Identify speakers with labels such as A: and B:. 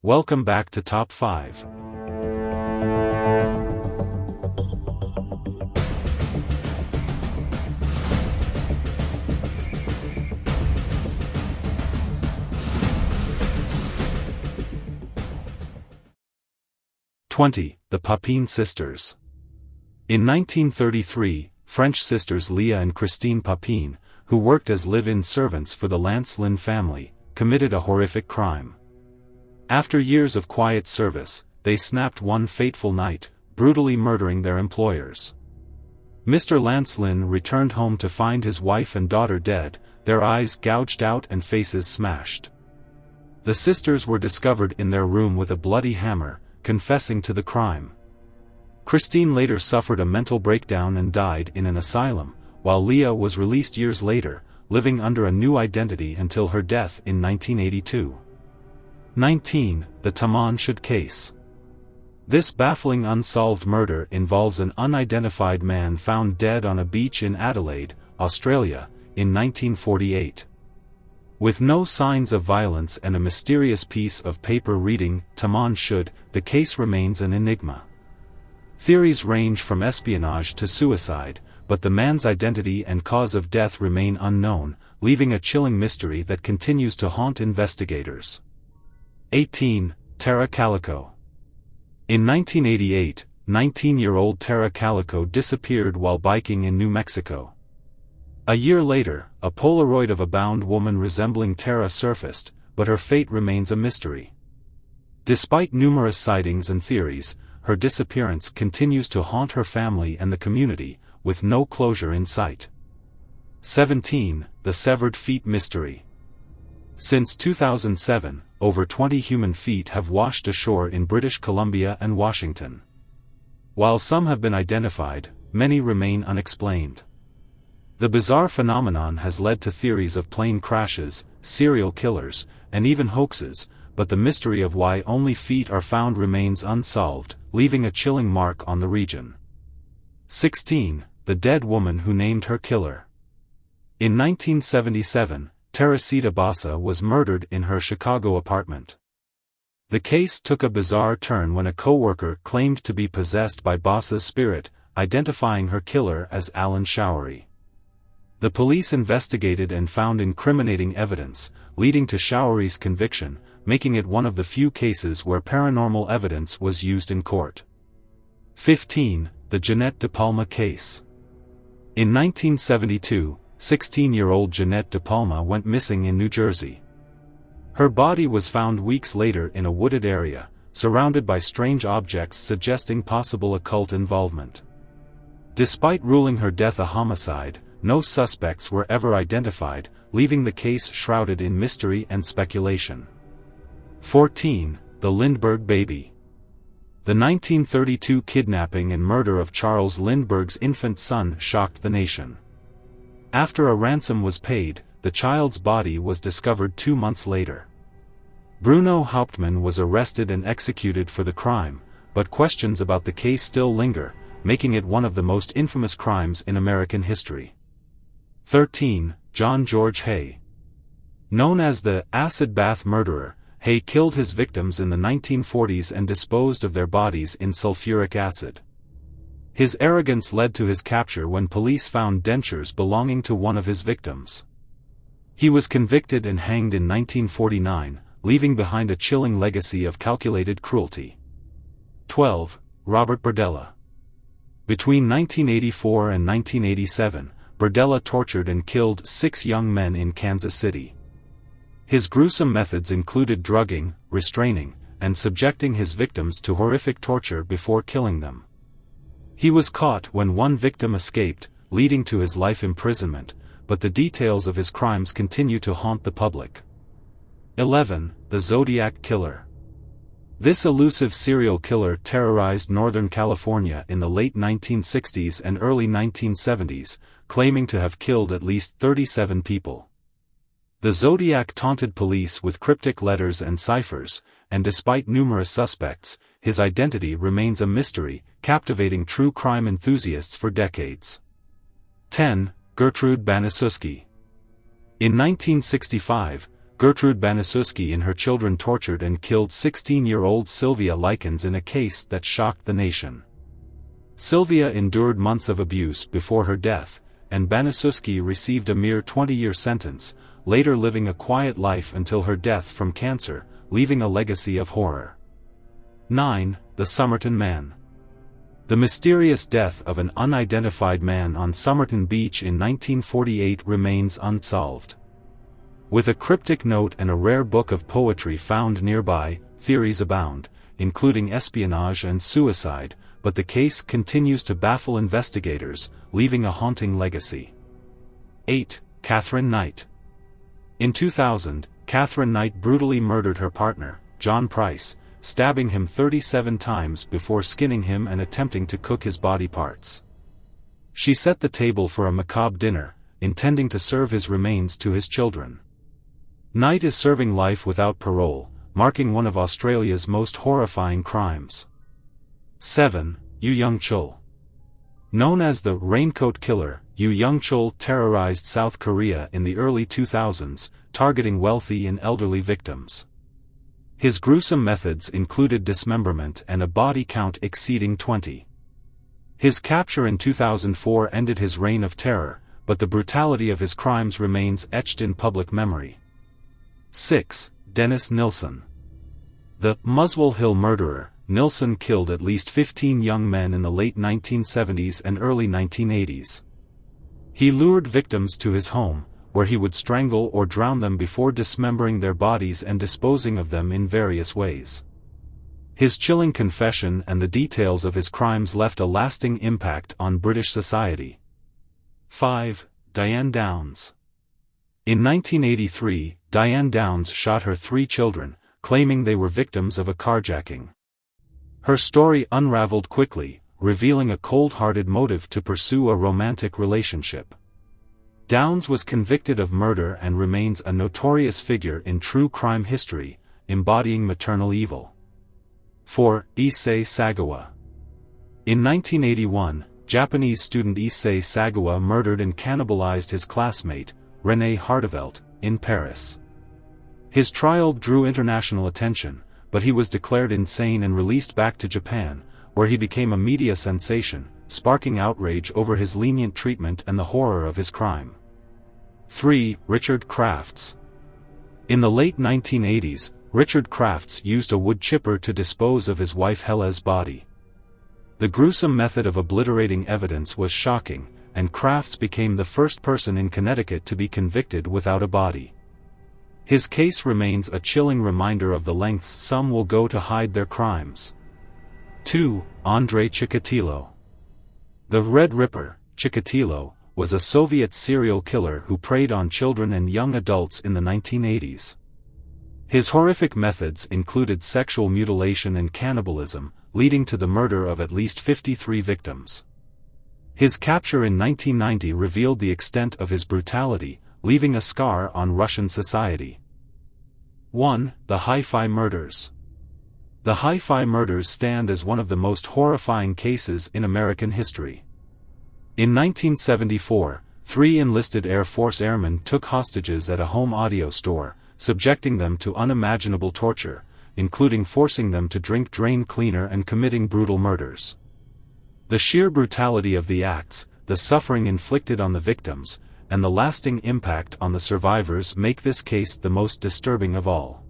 A: Welcome back to Top 5. The Papin Sisters. In 1933, French sisters Leah and Christine Papin, who worked as live-in servants for the Lancelin family, committed a horrific crime. After years of quiet service, they snapped one fateful night, brutally murdering their employers. Mr. Lancelin returned home to find his wife and daughter dead, their eyes gouged out and faces smashed. The sisters were discovered in their room with a bloody hammer, confessing to the crime. Christine later suffered a mental breakdown and died in an asylum, while Leah was released years later, living under a new identity until her death in 1982. The Taman Shud case. This baffling unsolved murder involves an unidentified man found dead on a beach in Adelaide, Australia, in 1948. With no signs of violence and a mysterious piece of paper reading, Taman Shud, the case remains an enigma. Theories range from espionage to suicide, but the man's identity and cause of death remain unknown, leaving a chilling mystery that continues to haunt investigators. Tara Calico. In 1988, 19-year-old Tara Calico disappeared while biking in New Mexico. A year later, a Polaroid of a bound woman resembling Tara surfaced, but her fate remains a mystery. Despite numerous sightings and theories, her disappearance continues to haunt her family and the community, with no closure in sight. The Severed Feet Mystery. Since 2007, over 20 human feet have washed ashore in British Columbia and Washington. While some have been identified, many remain unexplained. The bizarre phenomenon has led to theories of plane crashes, serial killers, and even hoaxes, but the mystery of why only feet are found remains unsolved, leaving a chilling mark on the region. The dead woman who named her killer. In 1977, Teresita Bassa was murdered in her Chicago apartment. The case took a bizarre turn when a coworker claimed to be possessed by Bassa's spirit, identifying her killer as Alan Showery. The police investigated and found incriminating evidence, leading to Showery's conviction, making it one of the few cases where paranormal evidence was used in court. The Jeanette De Palma case. In 1972, 16-year-old Jeanette De Palma went missing in New Jersey. Her body was found weeks later in a wooded area, surrounded by strange objects suggesting possible occult involvement. Despite ruling her death a homicide, no suspects were ever identified, leaving the case shrouded in mystery and speculation. The Lindbergh baby. The 1932 kidnapping and murder of Charles Lindbergh's infant son shocked the nation. After a ransom was paid, the child's body was discovered 2 months later. Bruno Hauptmann was arrested and executed for the crime, but questions about the case still linger, making it one of the most infamous crimes in American history. John George Hay. Known as the acid bath murderer, Hay killed his victims in the 1940s and disposed of their bodies in sulfuric acid. His arrogance led to his capture when police found dentures belonging to one of his victims. He was convicted and hanged in 1949, leaving behind a chilling legacy of calculated cruelty. Robert Berdella. Between 1984 and 1987, Berdella tortured and killed 6 young men in Kansas City. His gruesome methods included drugging, restraining, and subjecting his victims to horrific torture before killing them. He was caught when one victim escaped, leading to his life imprisonment, but the details of his crimes continue to haunt the public. The Zodiac Killer. This elusive serial killer terrorized Northern California in the late 1960s and early 1970s, claiming to have killed at least 37 people. The Zodiac taunted police with cryptic letters and ciphers, and despite numerous suspects, his identity remains a mystery, captivating true crime enthusiasts for decades. Gertrude Banaszewski. In 1965, Gertrude Banaszewski and her children tortured and killed 16-year-old Sylvia Likens in a case that shocked the nation. Sylvia endured months of abuse before her death, and Banaszewski received a mere 20-year sentence, later living a quiet life until her death from cancer, leaving a legacy of horror. 9. The Somerton Man. The mysterious death of an unidentified man on Somerton Beach in 1948 remains unsolved. With a cryptic note and a rare book of poetry found nearby, theories abound, including espionage and suicide, but the case continues to baffle investigators, leaving a haunting legacy. 8. Catherine Knight. In 2000, Catherine Knight brutally murdered her partner, John Price, stabbing him 37 times before skinning him and attempting to cook his body parts. She set the table for a macabre dinner, intending to serve his remains to his children. Knight is serving life without parole, marking one of Australia's most horrifying crimes. 7. Yu Young-chul. Known as the Raincoat Killer, Yu Young-chul terrorized South Korea in the early 2000s, targeting wealthy and elderly victims. His gruesome methods included dismemberment and a body count exceeding 20. His capture in 2004 ended his reign of terror, but the brutality of his crimes remains etched in public memory. 6. Dennis Nilsen. The Muswell Hill murderer, Nilsen killed at least 15 young men in the late 1970s and early 1980s. He lured victims to his home, where he would strangle or drown them before dismembering their bodies and disposing of them in various ways. His chilling confession and the details of his crimes left a lasting impact on British society. 5. Diane Downs. In 1983, Diane Downs shot her 3 children, claiming they were victims of a carjacking. Her story unraveled quickly, revealing a cold-hearted motive to pursue a romantic relationship. Downs was convicted of murder and remains a notorious figure in true crime history, embodying maternal evil. 4. Issei Sagawa. In 1981, Japanese student Issei Sagawa murdered and cannibalized his classmate, René Hardevelt, in Paris. His trial drew international attention, but he was declared insane and released back to Japan, where he became a media sensation, sparking outrage over his lenient treatment and the horror of his crime. 3. Richard Crafts. In the late 1980s, Richard Crafts used a wood chipper to dispose of his wife Hela's body. The gruesome method of obliterating evidence was shocking, and Crafts became the first person in Connecticut to be convicted without a body. His case remains a chilling reminder of the lengths some will go to hide their crimes. 2. Andrei Chikatilo. The Red Ripper, Chikatilo, was a Soviet serial killer who preyed on children and young adults in the 1980s. His horrific methods included sexual mutilation and cannibalism, leading to the murder of at least 53 victims. His capture in 1990 revealed the extent of his brutality, leaving a scar on Russian society. 1. The Hi-Fi Murders. The Hi-Fi murders stand as one of the most horrifying cases in American history. In 1974, 3 enlisted Air Force airmen took hostages at a home audio store, subjecting them to unimaginable torture, including forcing them to drink drain cleaner and committing brutal murders. The sheer brutality of the acts, the suffering inflicted on the victims, and the lasting impact on the survivors make this case the most disturbing of all.